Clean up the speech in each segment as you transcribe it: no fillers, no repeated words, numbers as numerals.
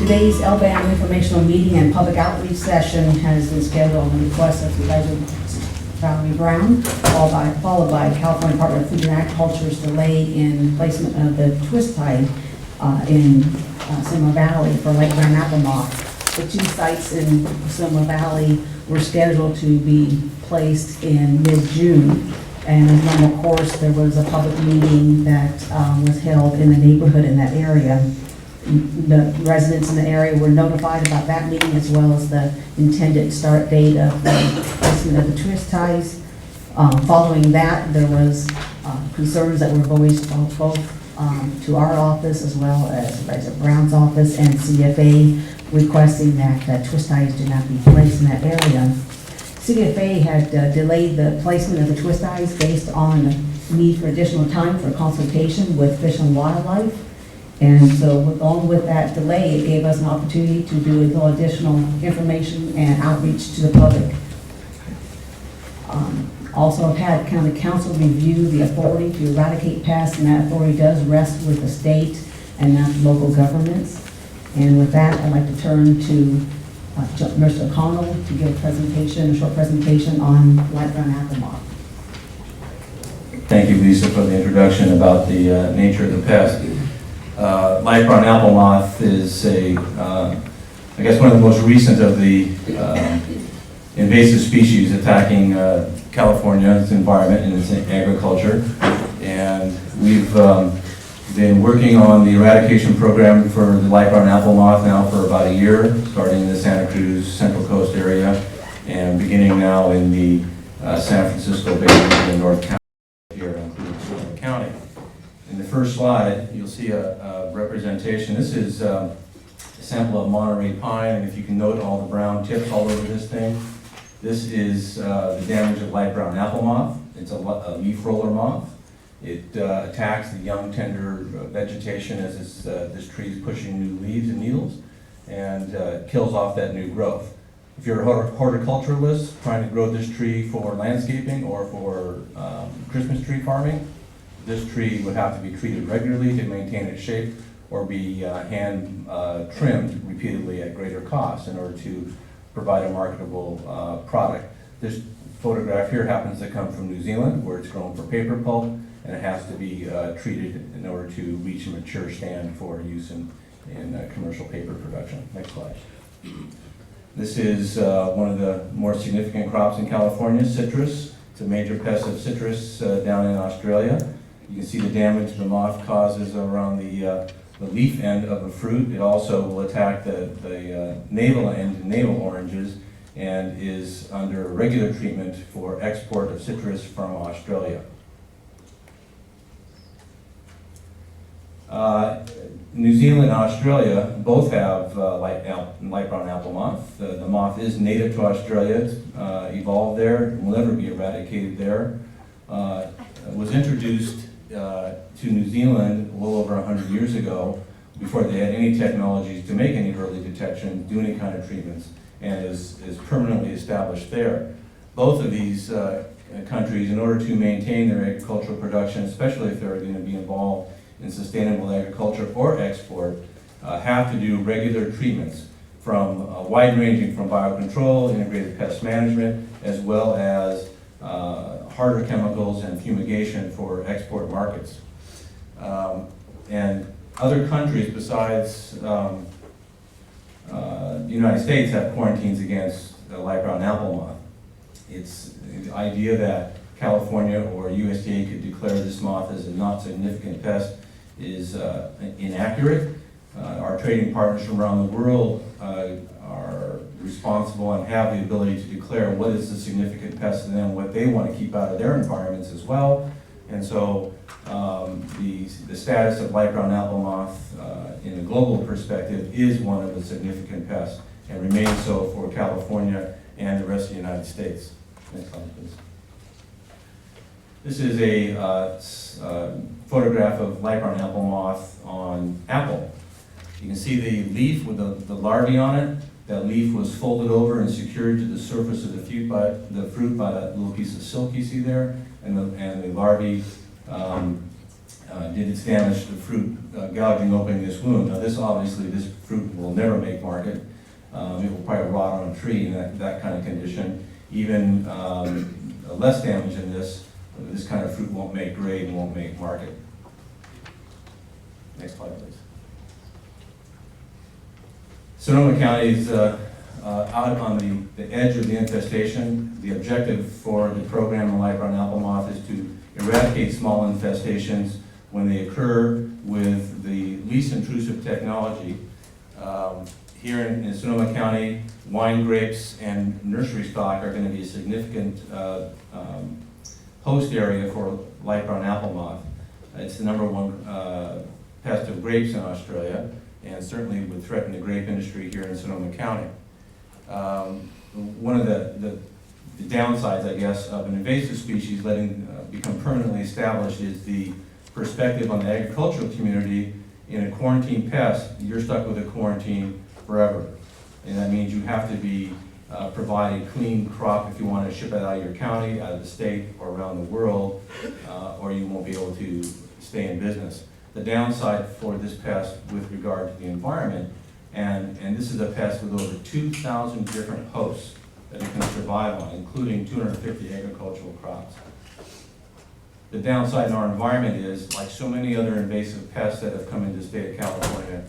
Today's LBAM informational meeting and public outreach session has been scheduled on the request of Supervisor Valerie Brown, followed by California Department of Food and Agriculture's delay in placement of the twist tide in Sonoma Valley for light brown apple moth. The two sites in Sonoma Valley were scheduled to be placed in mid-June, and as normal course, there was a public meeting that was held in the neighborhood in that area. The residents in the area were notified about that meeting, as well as the intended start date of the placement of the twist ties. Following that, there was concerns that were voiced both to our office as well as Supervisor Brown's office and CDFA, requesting that twist ties do not be placed in that area. CDFA had delayed the placement of the twist ties based on the need for additional time for consultation with Fish and Wildlife. And so along with that delay, it gave us an opportunity to do a little additional information and outreach to the public. Also, I've had County Council review the authority to eradicate pests, and that authority does rest with the state and not local governments. And with that, I'd like to turn to Mr. Connell to give a short presentation on light brown apple moth. Thank you, Lisa, for the introduction about the nature of the pest. Light brown apple moth is I guess one of the most recent of the invasive species attacking California's environment and its agriculture. And we've been working on the eradication program for the light brown apple moth now for about a year, starting in the Santa Cruz Central Coast area and beginning now in the San Francisco Bay Area in North County here in Sonoma County. In the first slide, you'll see a representation. This is a sample of Monterey pine, and if you can note all the brown tips all over this thing, this is the damage of light brown apple moth. It's a leaf roller moth. It attacks the young, tender vegetation as this tree is pushing new leaves and needles, and kills off that new growth. If you're a horticulturalist trying to grow this tree for landscaping or for Christmas tree farming, this tree would have to be treated regularly to maintain its shape, or be hand trimmed repeatedly at greater cost in order to provide a marketable product. This photograph here happens to come from New Zealand, where it's grown for paper pulp, and it has to be treated in order to reach a mature stand for use in commercial paper production. Next slide. This is one of the more significant crops in California, citrus. It's a major pest of citrus down in Australia. You can see the damage the moth causes around the leaf end of a fruit. It also will attack the navel end, navel oranges, and is under regular treatment for export of citrus from Australia. New Zealand and Australia both have light brown apple moth. The moth is native to Australia. It's evolved there, will never be eradicated there. It was introduced to New Zealand well over 100 years ago, before they had any technologies to make any early detection, do any kind of treatments, and is permanently established there. Both of these countries, in order to maintain their agricultural production, especially if they're going to be involved in sustainable agriculture or export, have to do regular treatments from wide-ranging from biocontrol, integrated pest management, as well as harder chemicals and fumigation for export markets. And other countries besides the United States have quarantines against light brown apple moth. It's the idea that California or USDA could declare this moth as a not significant pest is inaccurate. Our trading partners from around the world are responsible and have the ability to declare what is a significant pest to them, what they want to keep out of their environments as well. And so the status of light brown apple moth in a global perspective is one of the significant pests, and remains so for California and the rest of the United States. Next slide, please. This is a photograph of light brown apple moth on apple. You can see the leaf with the larvae on it. That leaf was folded over and secured to the surface of the fruit by that little piece of silk you see there, and the larvae did its damage to the fruit, gouging open this wound. Now this fruit will never make market. It will probably rot on a tree in that kind of condition. Even less damage than this kind of fruit won't make grade and won't make market. Next slide, please. Sonoma County is out on the edge of the infestation. The objective for the program on light brown apple moth is to eradicate small infestations when they occur with the least intrusive technology. Here in Sonoma County, wine grapes and nursery stock are going to be a significant host area for light brown apple moth. It's the #1 pest of grapes in Australia, and certainly would threaten the grape industry here in Sonoma County. One of the downsides, I guess, of an invasive species become permanently established is the perspective on the agricultural community. In a quarantine pest, you're stuck with a quarantine forever. And that means you have to be provide a clean crop if you want to ship it out of your county, out of the state, or around the world, or you won't be able to stay in business. The downside for this pest with regard to the environment, and this is a pest with over 2,000 different hosts that it can survive on, including 250 agricultural crops. The downside in our environment is, like so many other invasive pests that have come into the state of California,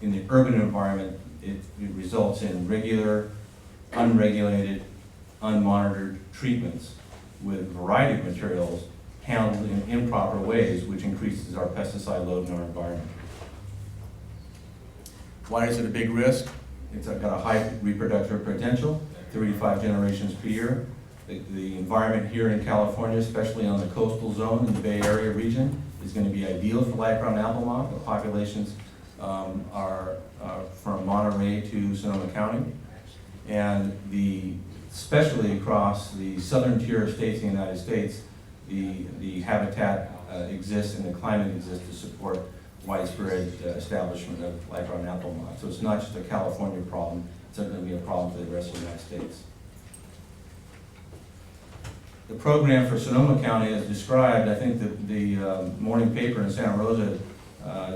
in the urban environment, it results in regular, unregulated, unmonitored treatments with a variety of materials handled in improper ways, which increases our pesticide load in our environment. Why is it a big risk? It's got a high reproductive potential, 35 generations per year. The environment here in California, especially on the coastal zone in the Bay Area region, is going to be ideal for light brown apple moth. The populations are from Monterey to Sonoma County, and especially across the southern tier of states in the United States, the habitat exists and the climate exists to support widespread establishment of light brown apple moth. So it's not just a California problem, it's going to be a problem for the rest of the United States. The program for Sonoma County as described, I think the morning paper in Santa Rosa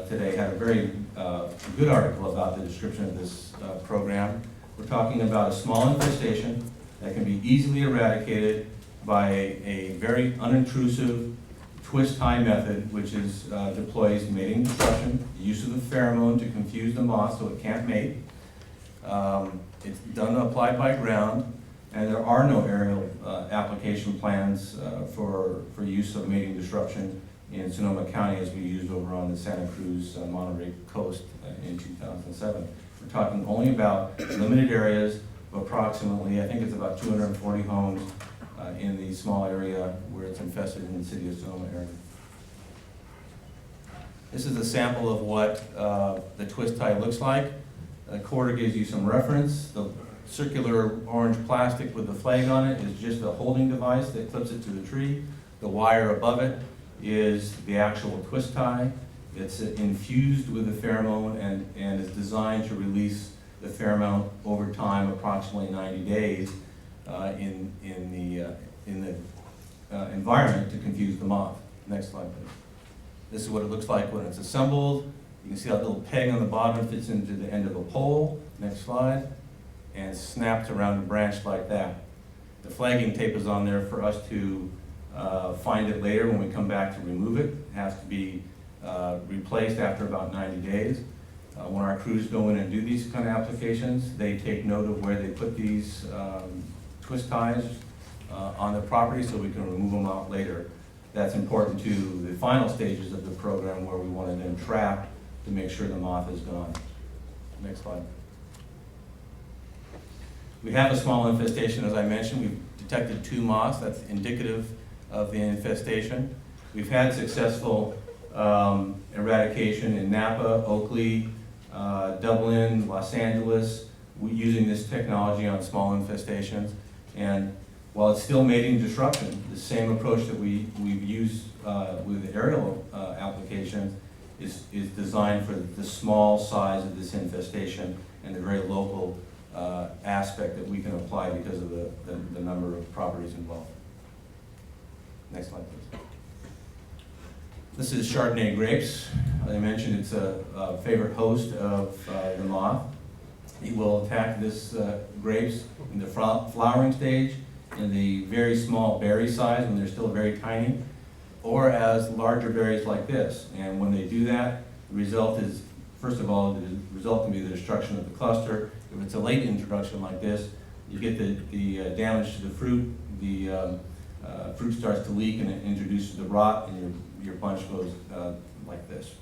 today had a very good article about the description of this program. We're talking about a small infestation that can be easily eradicated by a very unintrusive twist tie method, which deploys mating disruption, the use of the pheromone to confuse the moth so it can't mate. It's applied by ground, and there are no aerial application plans for use of mating disruption in Sonoma County as we used over on the Santa Cruz Monterey coast in 2007. We're talking only about limited areas of approximately, I think it's about 240 homes in the small area where it's infested in the city of Sonoma area. This is a sample of what the twist tie looks like. The quarter gives you some reference. The circular orange plastic with the flag on it is just a holding device that clips it to the tree. The wire above it is the actual twist tie. It's infused with the pheromone and is designed to release the pheromone over time, approximately 90 days in the environment to confuse the moth. Next slide, please. This is what it looks like when it's assembled. You can see that little peg on the bottom fits into the end of a pole. Next slide. And snaps around a branch like that. The flagging tape is on there for us to find it later when we come back to remove it. It has to be replaced after about 90 days. When our crews go in and do these kind of applications, they take note of where they put these twist ties on the property so we can remove them out later. That's important to the final stages of the program where we want to then trap to make sure the moth is gone. Next slide. We have a small infestation, as I mentioned. We've detected 2 moths. That's indicative of the infestation. We've had successful eradication in Napa, Oakley, Dublin, Los Angeles, using this technology on small infestations. And while it's still mating disruption, the same approach that we've used with aerial applications is designed for the small size of this infestation and the very local aspect that we can apply because of the number of properties involved. Next slide, please. This is Chardonnay grapes. I mentioned it's a favorite host of the moth. It will attack this grapes in the flowering stage, in the very small berry size when they're still very tiny, or as larger berries like this. And when they do that, the result is, first of all, the result can be the destruction of the cluster. If it's a late introduction like this, you get the damage to the fruit. The fruit starts to leak and it introduces the rot, and your bunch goes like this.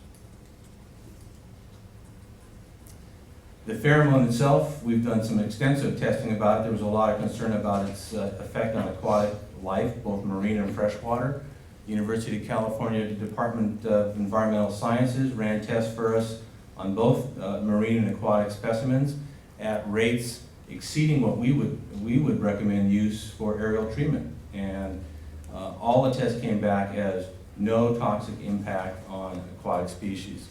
The pheromone itself, we've done some extensive testing about it. There was a lot of concern about its effect on aquatic life, both marine and freshwater. The University of California Department of Environmental Sciences ran tests for us on both marine and aquatic specimens at rates exceeding what we would recommend use for aerial treatment. And all the tests came back as no toxic impact on aquatic species.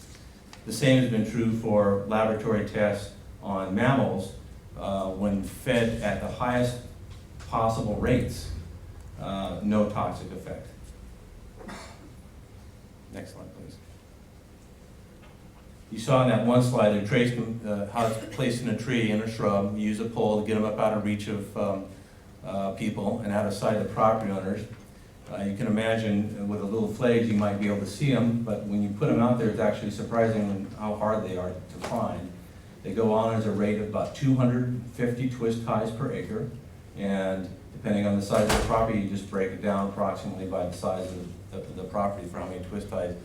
The same has been true for laboratory tests on mammals when fed at the highest possible rates, no toxic effect. Next slide, please. You saw in that one slide, it traced how it's placed in a tree, in a shrub. You use a pole to get them up out of reach of people and out of sight of the property owners. You can imagine with a little flags you might be able to see them, but when you put them out there, it's actually surprising how hard they are to find. They go on as a rate of about 250 twist ties per acre, and depending on the size of the property, you just break it down approximately by the size of the property for how many twist ties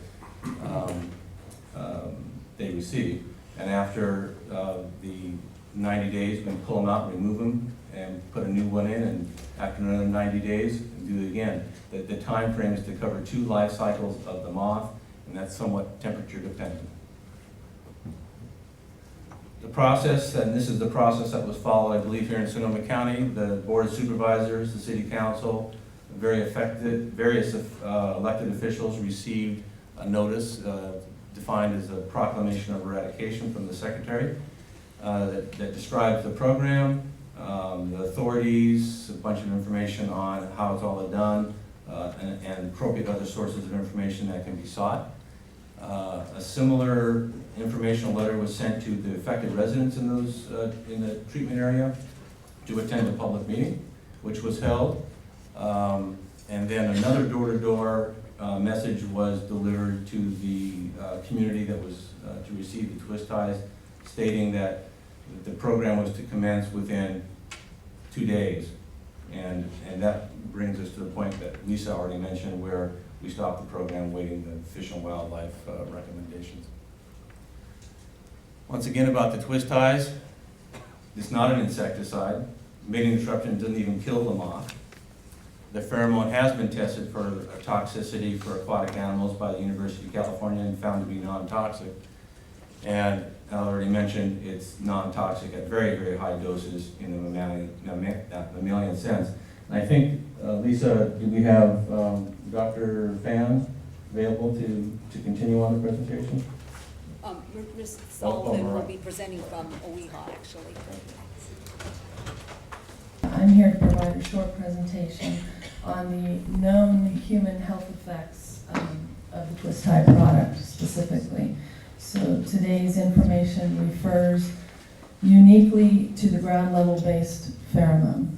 they receive. And after the 90 days, we pull them out, remove them, and put a new one in, and after another 90 days, do it again. The time frame is to cover 2 life cycles of the moth, and that's somewhat temperature dependent. The process, and this is the process that was followed, I believe, here in Sonoma County. The Board of Supervisors, the City Council, various elected officials received a notice defined as a proclamation of eradication from the Secretary that describes the program, the authorities, a bunch of information on how it's all done, and appropriate other sources of information that can be sought. A similar informational letter was sent to the affected residents in the treatment area to attend a public meeting, which was held. And then another door-to-door message was delivered to the community that was to receive the twist ties, stating that the program was to commence within 2 days. And that brings us to the point that Lisa already mentioned, where we stopped the program waiting the Fish and Wildlife recommendations. Once again, about the twist ties, it's not an insecticide. Mating disruption doesn't even kill the moth. The pheromone has been tested for toxicity for aquatic animals by the University of California and found to be non-toxic. And I already mentioned it's non-toxic at very, very high doses in the mammalian sense. And I think, Lisa, do we have Dr. Fan available to continue on the presentation? Ms. Sullivan will be presenting from OEHHA, actually. I'm here to provide a short presentation on the known human health effects of the twist tie product specifically. So today's information refers uniquely to the ground level based pheromone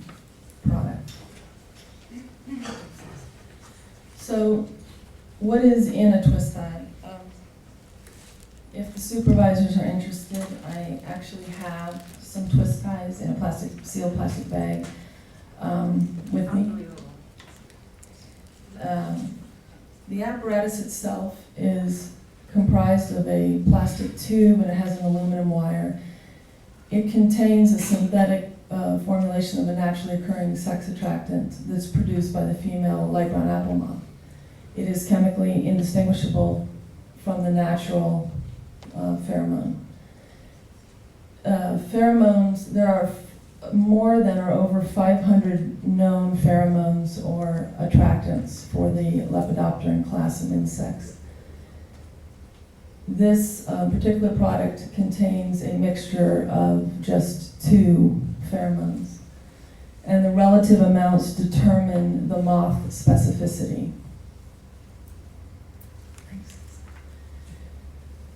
product. So what is in a twist tie? If the supervisors are interested, I actually have some twist ties in a sealed plastic bag with me. The apparatus itself is comprised of a plastic tube and it has an aluminum wire. It contains a synthetic formulation of a naturally occurring sex attractant that's produced by the female light brown apple moth. It is chemically indistinguishable from the natural pheromone. Pheromones, there are more than or over 500 known pheromones or attractants for the Lepidopteran class of insects. This particular product contains a mixture of just 2 pheromones, and the relative amounts determine the moth specificity.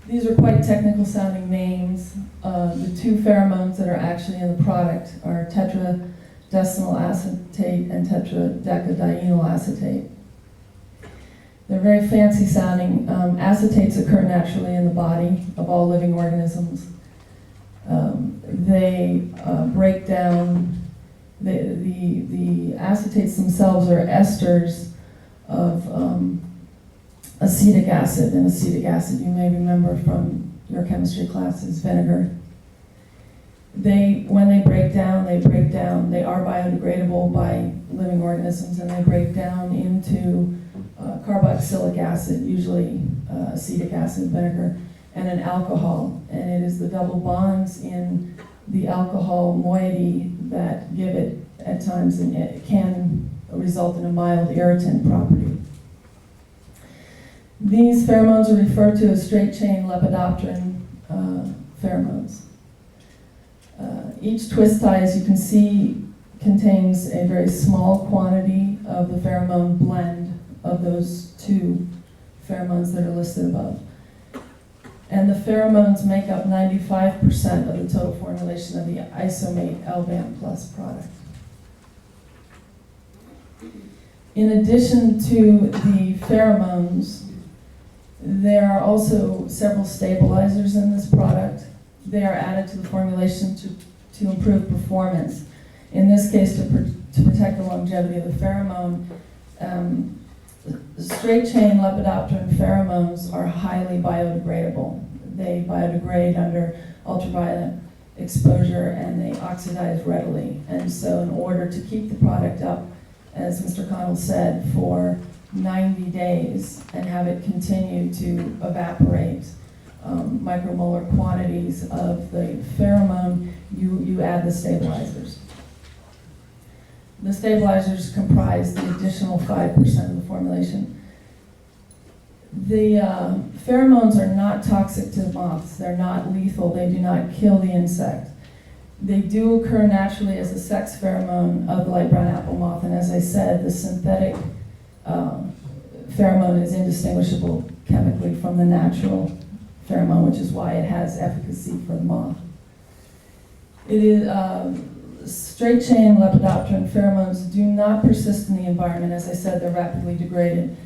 These are quite technical sounding names. The two pheromones that are actually in the product are tetradecyl acetate and tetradecadienyl acetate. They're very fancy sounding. Acetates occur naturally in the body of all living organisms. They break down, the acetates themselves are esters of acetic acid, and acetic acid you may remember from your chemistry classes, vinegar. When they break down, they are biodegradable by living organisms, and they break down into carboxylic acid, usually acetic acid, vinegar, and an alcohol. And it is the double bonds in the alcohol moiety that give it at times, and it can result in a mild irritant property. These pheromones are referred to as straight-chain lepidopteran pheromones. Each twist tie, as you can see, contains a very small quantity of the pheromone blend of those two pheromones that are listed above. And the pheromones make up 95% of the total formulation of the isomate LBAM Plus product. In addition to the pheromones, there are also several stabilizers in this product. They are added to the formulation to improve performance. In this case, to protect the longevity of the pheromone. Straight-chain lepidopteran pheromones are highly biodegradable. They biodegrade under ultraviolet exposure, and they oxidize readily. And so in order to keep the product up, as Mr. Connell said, for 90 days and have it continue to evaporate micromolar quantities of the pheromone, you add the stabilizers. The stabilizers comprise the additional 5% of the formulation. The pheromones are not toxic to moths. They're not lethal. They do not kill the insect. They do occur naturally as a sex pheromone of the light brown apple moth, and as I said, the synthetic pheromone is indistinguishable chemically from the natural pheromone, which is why it has efficacy for the moth. It is straight-chain lepidopteran pheromones do not persist in the environment. As I said, they're rapidly degraded.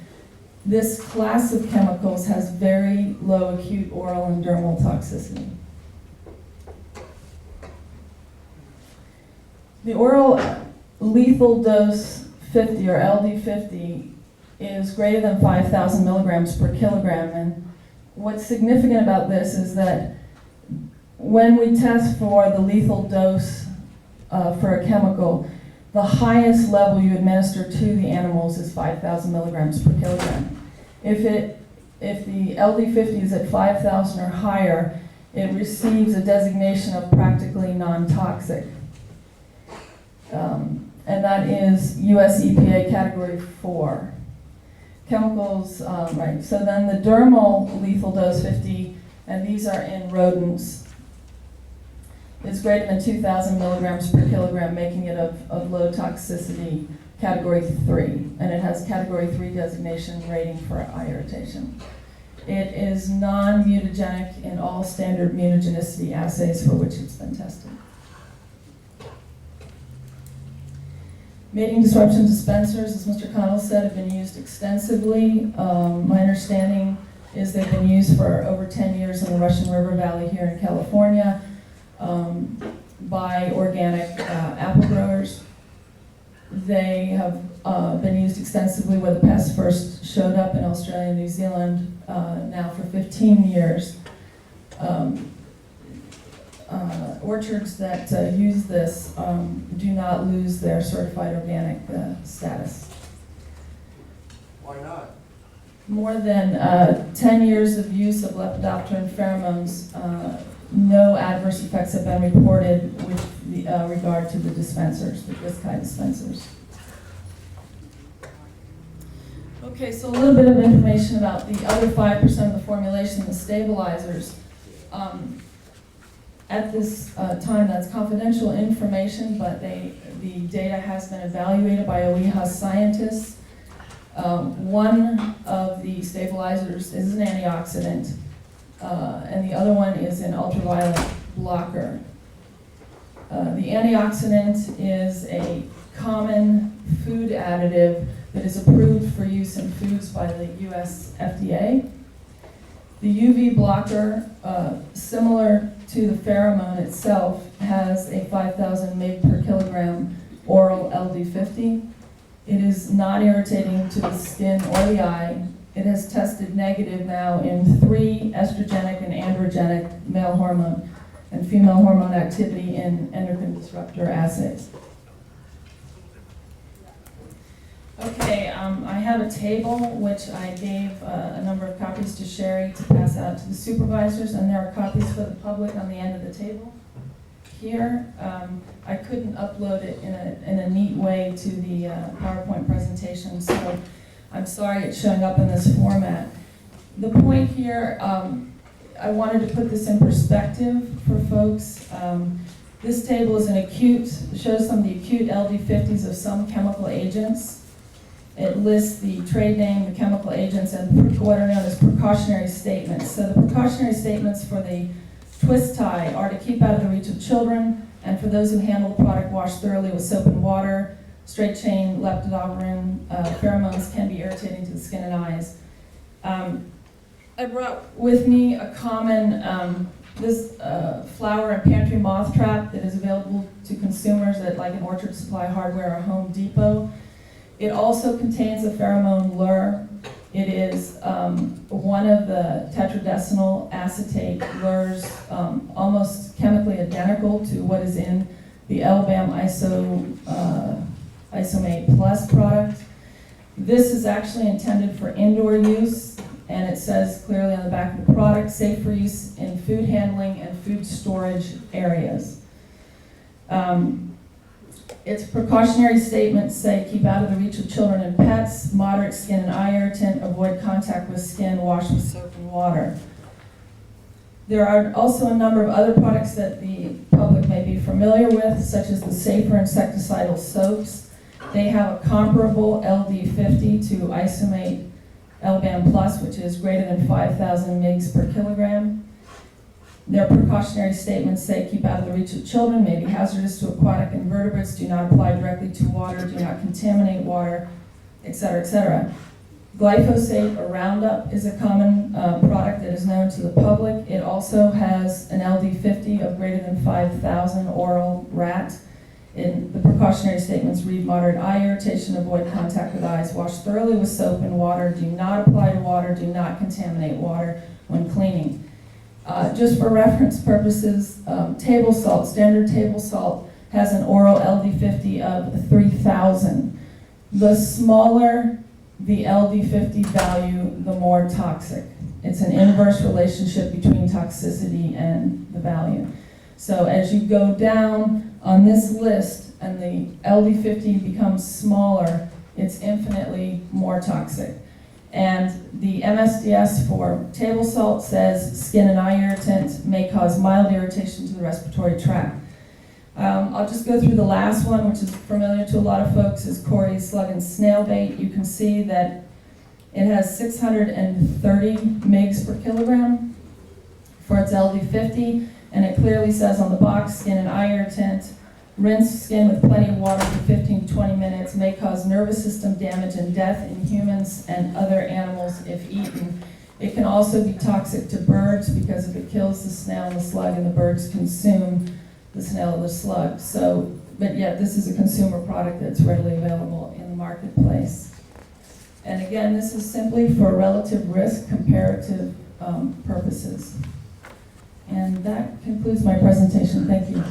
This class of chemicals has very low acute oral and dermal toxicity. The oral lethal dose 50, or LD50, is greater than 5,000 milligrams per kilogram. And what's significant about this is that when we test for the lethal dose for a chemical, the highest level you administer to the animals is 5,000 milligrams per kilogram. If the LD50 is at 5,000 or higher, it receives a designation of practically non-toxic. And that is US EPA Category 4. Chemicals, right, so then the dermal lethal dose 50, and these are in rodents, is greater than 2,000 milligrams per kilogram, making it of low toxicity, Category 3, and it has Category 3 designation rating for eye irritation. It is non-mutagenic in all standard mutagenicity assays for which it's been tested. Mating disruption dispensers, as Mr. Connell said, have been used extensively. My understanding is they've been used for over 10 years in the Russian River Valley here in California by organic apple growers. They have been used extensively where the pest first showed up in Australia and New Zealand now for 15 years. Orchards that use this do not lose their certified organic status. Why not? More than 10 years of use of lepidopteran pheromones, no adverse effects have been reported with regard to the dispensers, the disc-high dispensers. Okay, so a little bit of information about the other 5% of the formulation, the stabilizers. At this time, that's confidential information, but the data has been evaluated by OEHHA scientists. One of the stabilizers is an antioxidant. and the other one is an ultraviolet blocker. The antioxidant is a common food additive that is approved for use in foods by the US FDA. The UV blocker, similar to the pheromone itself, has a 5,000 mg per kilogram oral LD50. It is non-irritating to the skin or the eye. It has tested negative now in 3 estrogenic and androgenic male hormone and female hormone activity in endocrine disruptor assays. Okay, I have a table which I gave a number of copies to Sherry to pass out to the supervisors, and there are copies for the public on the end of the table here. I couldn't upload it in a neat way to the PowerPoint presentation, so I'm sorry it's showing up in this format. The point here, I wanted to put this in perspective for folks. This table is an acute, shows some of the acute LD50s of some chemical agents. It lists the trade name, the chemical agents, and what are known as precautionary statements. So the precautionary statements for the twist tie are to keep out of the reach of children, and for those who handle the product, wash thoroughly with soap and water. Straight chain lepidopteran pheromones can be irritating to the skin and eyes. I brought with me a common flower and pantry moth trap that is available to consumers at like an Orchard Supply Hardware or Home Depot. It also contains a pheromone lure. It is one of the tetradecyl acetate lures, almost chemically identical to what is in the LBAM Isomate Plus product. This is actually intended for indoor use, and it says clearly on the back of the product, safe for use in food handling and food storage areas. Its precautionary statements say keep out of the reach of children and pets, moderate skin and eye irritant, avoid contact with skin, wash with soap and water. There are also a number of other products that the public may be familiar with, such as the safer insecticidal soaps. They have a comparable LD50 to Isomate LBAM Plus, which is greater than 5,000 mg per kilogram. Their precautionary statements say keep out of the reach of children, may be hazardous to aquatic invertebrates, do not apply directly to water, do not contaminate water, etc., etc. Glyphosate or Roundup is a common product that is known to the public. It also has an LD50 of greater than 5,000 oral rat. The precautionary statements read moderate eye irritation, avoid contact with eyes, wash thoroughly with soap and water, do not apply to water, do not contaminate water when cleaning. Just for reference purposes, table salt, standard table salt, has an oral LD50 of 3,000. The smaller the LD50 value, the more toxic. It's an inverse relationship between toxicity and the value. So as you go down on this list and the LD50 becomes smaller, it's infinitely more toxic. And the MSDS for table salt says skin and eye irritant, may cause mild irritation to the respiratory tract. I'll just go through the last one, which is familiar to a lot of folks, is Cory's slug and snail bait. You can see that it has 630 mg per kilogram for its LD50, and it clearly says on the box, skin and eye irritant, rinse skin with plenty of water for 15 to 20 minutes, may cause nervous system damage and death in humans and other animals if eaten. It can also be toxic to birds because if it kills the snail and the slug and the birds consume the snail or the slug. So, but yet this is a consumer product that's readily available in the marketplace. And again, this is simply for relative risk comparative purposes. And that concludes my presentation. Thank you.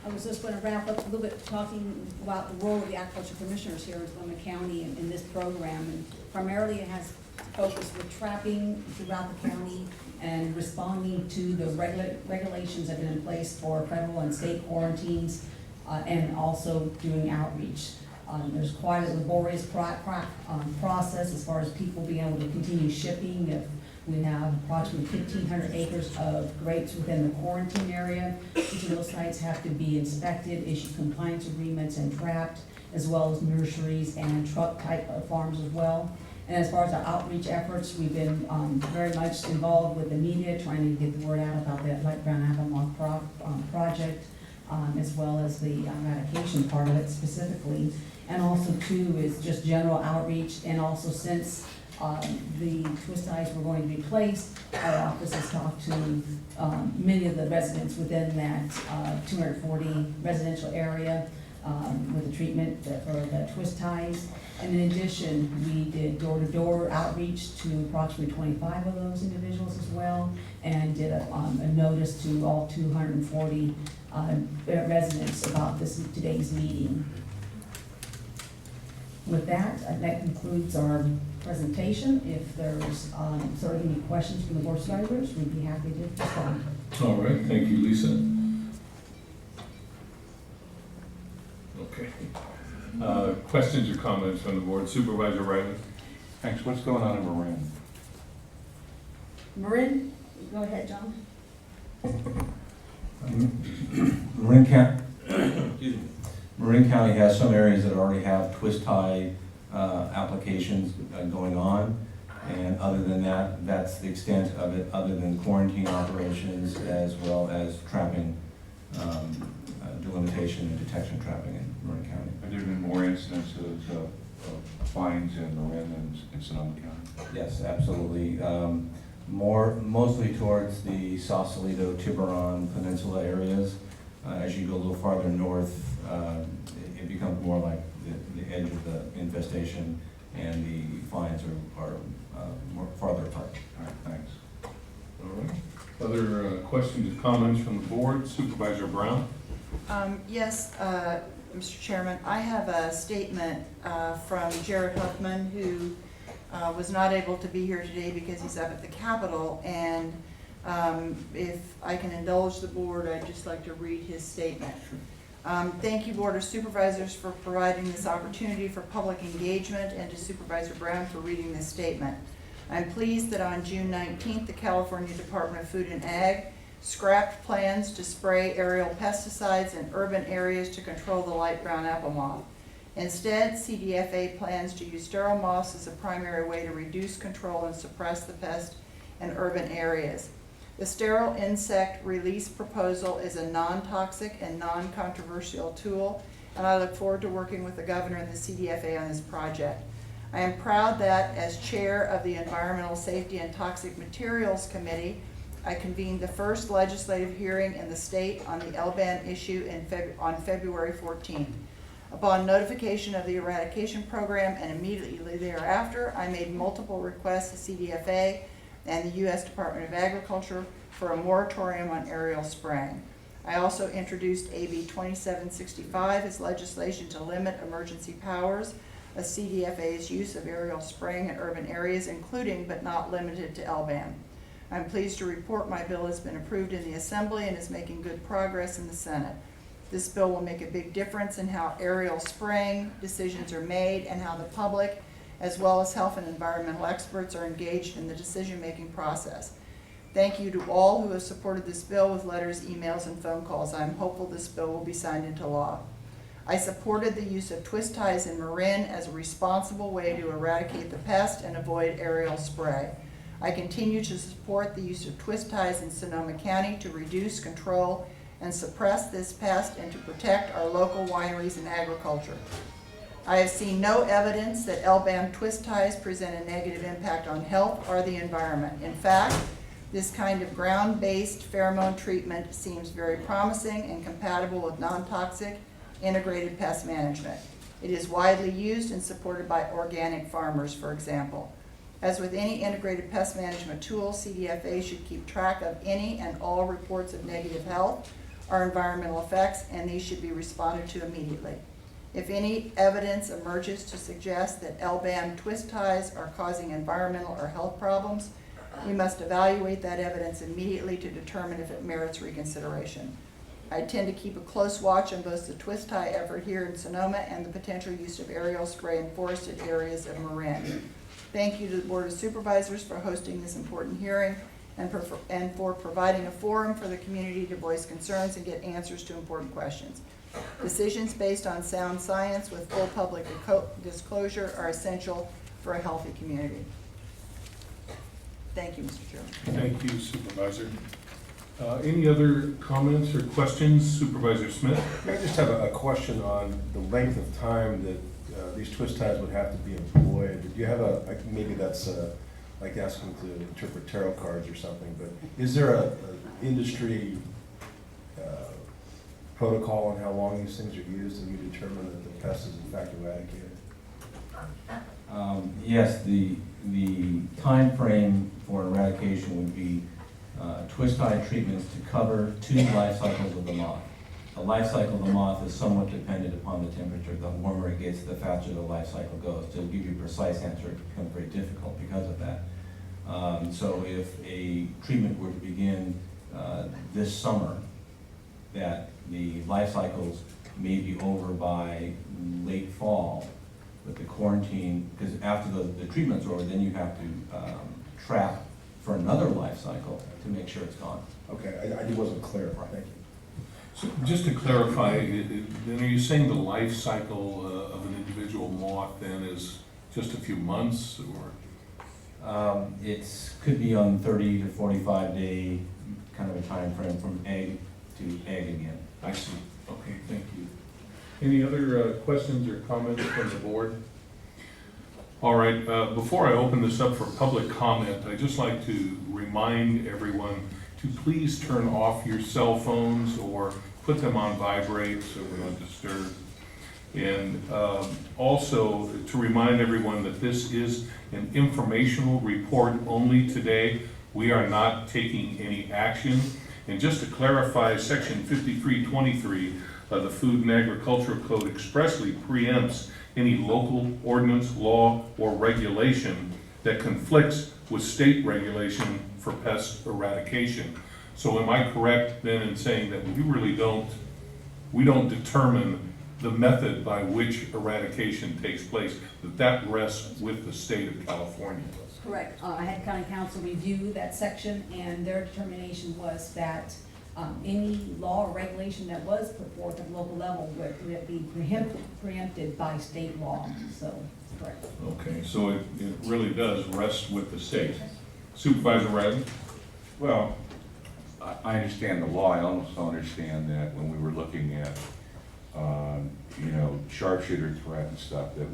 I was just going to wrap up a little bit talking about the role of the agriculture commissioners here in Sonoma County in this program. And primarily it has focused with trapping throughout the county and responding to the regulations that have been in place for federal and state quarantines and also doing outreach. There's quite a laborious process as far as people being able to continue shipping. We have approximately 1,500 acres of grapes within the quarantine area. Each of those sites have to be inspected, issue compliance agreements, and trapped, as well as nurseries and truck type of farms as well. And as far as our outreach efforts, we've been very much involved with the media, trying to get the word out about the light brown apple moth project, as well as the eradication part of it specifically. And also too is just general outreach, and also since the twist ties were going to be placed, our office has talked to many of the residents within that 240 residential area with the treatment for the twist ties. And in addition, we did door-to-door outreach to approximately 25 of those individuals as well, and did a notice to all 240 residents about today's meeting. With that, that concludes our presentation. If there's any questions from the board of supervisors, we'd be happy to respond. All right, thank you, Lisa. Okay. Questions or comments from the board? Supervisor Riley? Thanks. What's going on in Marin? Marin, go ahead, John. Marin County has some areas that already have twist tie applications going on, and other than that, that's the extent of it, other than quarantine operations as well as trapping, delimitation and detection trapping in Marin County. Have there been more incidents of fines in Marin and in Sonoma County? Yes, absolutely. Mostly towards the Sausalito, Tiburon Peninsula areas. As you go a little farther north, it becomes more like the edge of the infestation, and the fines are more farther apart. All right, thanks. All right. Other questions or comments from the board? Supervisor Brown? Yes, Mr. Chairman, I have a statement from Jared Huffman, who was not able to be here today because he's up at the Capitol, and if I can indulge the board, I'd just like to read his statement. Thank you, Board of Supervisors, for providing this opportunity for public engagement, and to Supervisor Brown for reading this statement. I'm pleased that on June 19th, the California Department of Food and Ag scrapped plans to spray aerial pesticides in urban areas to control the light brown apple moth. Instead, CDFA plans to use sterile moths as a primary way to reduce, control, and suppress the pest in urban areas. The sterile insect release proposal is a non-toxic and non-controversial tool, and I look forward to working with the governor and the CDFA on this project. I am proud that, as chair of the Environmental Safety and Toxic Materials Committee, I convened the first legislative hearing in the state on the LBAM issue on February 14th. Upon notification of the eradication program and immediately thereafter, I made multiple requests to CDFA and the U.S. Department of Agriculture for a moratorium on aerial spraying. I also introduced AB 2765 as legislation to limit emergency powers of CDFA's use of aerial spraying in urban areas, including but not limited to LBAM. I'm pleased to report my bill has been approved in the Assembly and is making good progress in the Senate. This bill will make a big difference in how aerial spraying decisions are made and how the public, as well as health and environmental experts, are engaged in the decision-making process. Thank you to all who have supported this bill with letters, emails, and phone calls. I am hopeful this bill will be signed into law. I supported the use of twist ties in Marin as a responsible way to eradicate the pest and avoid aerial spray. I continue to support the use of twist ties in Sonoma County to reduce, control, and suppress this pest and to protect our local wineries and agriculture. I have seen no evidence that LBAM twist ties present a negative impact on health or the environment. In fact, this kind of ground-based pheromone treatment seems very promising and compatible with non-toxic integrated pest management. It is widely used and supported by organic farmers, for example. As with any integrated pest management tool, CDFA should keep track of any and all reports of negative health or environmental effects, and these should be responded to immediately. If any evidence emerges to suggest that LBAM twist ties are causing environmental or health problems, we must evaluate that evidence immediately to determine if it merits reconsideration. I intend to keep a close watch on both the twist tie effort here in Sonoma and the potential use of aerial spray in forested areas of Marin. Thank you to the Board of Supervisors for hosting this important hearing and for providing a forum for the community to voice concerns and get answers to important questions. Decisions based on sound science with full public disclosure are essential for a healthy community. Thank you, Mr. Chairman. Thank you, Supervisor. Any other comments or questions? Supervisor Smith? I just have a question on the length of time that these twist ties would have to be employed. Do you have maybe that's like asking to interpret tarot cards or something, but is there a industry protocol on how long these things are used, and you determine that the pest is in fact eradicated? Yes, the time frame for eradication would be twist tie treatments to cover 2 life cycles of the moth. The life cycle of the moth is somewhat dependent upon the temperature. The warmer it gets, the faster the life cycle goes. To give you a precise answer, it becomes very difficult because of that. So if a treatment were to begin this summer, that the life cycles may be over by late fall with the quarantine, because after the treatment's over, then you have to trap for another life cycle to make sure it's gone. Okay, I wasn't clear. Thank you. So just to clarify, then are you saying the life cycle of an individual moth then is just a few months, or? It could be on 30 to 45 day kind of a time frame from egg to egg again. I see. Okay, thank you. Any other questions or comments from the board? All right, before I open this up for public comment, I'd just like to remind everyone to please turn off your cell phones or put them on vibrate so we're not disturbed. And also to remind everyone that this is an informational report only today. We are not taking any action. And just to clarify, Section 5323 of the Food and Agricultural Code expressly preempts any local ordinance, law, or regulation that conflicts with state regulation for pest eradication. So am I correct then in saying that we don't determine the method by which eradication takes place, that rests with the state of California? Correct. I had county council review that section, and their determination was that any law or regulation that was put forth at local level would be preempted by state law. So, correct. Okay, so it really does rest with the state. Supervisor Riley? Well, I understand the law. I also understand that when we were looking at, sharpshooter threat and stuff, that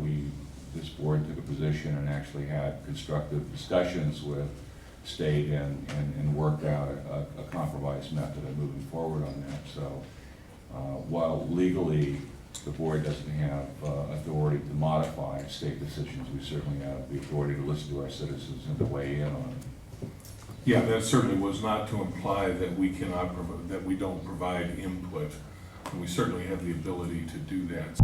this board took a position and actually had constructive discussions with state and worked out a compromise method of moving forward on that. So while legally the board doesn't have authority to modify state decisions, we certainly have the authority to listen to our citizens and to weigh in on it. Yeah, that certainly was not to imply that we don't provide input. And we certainly have the ability to do that.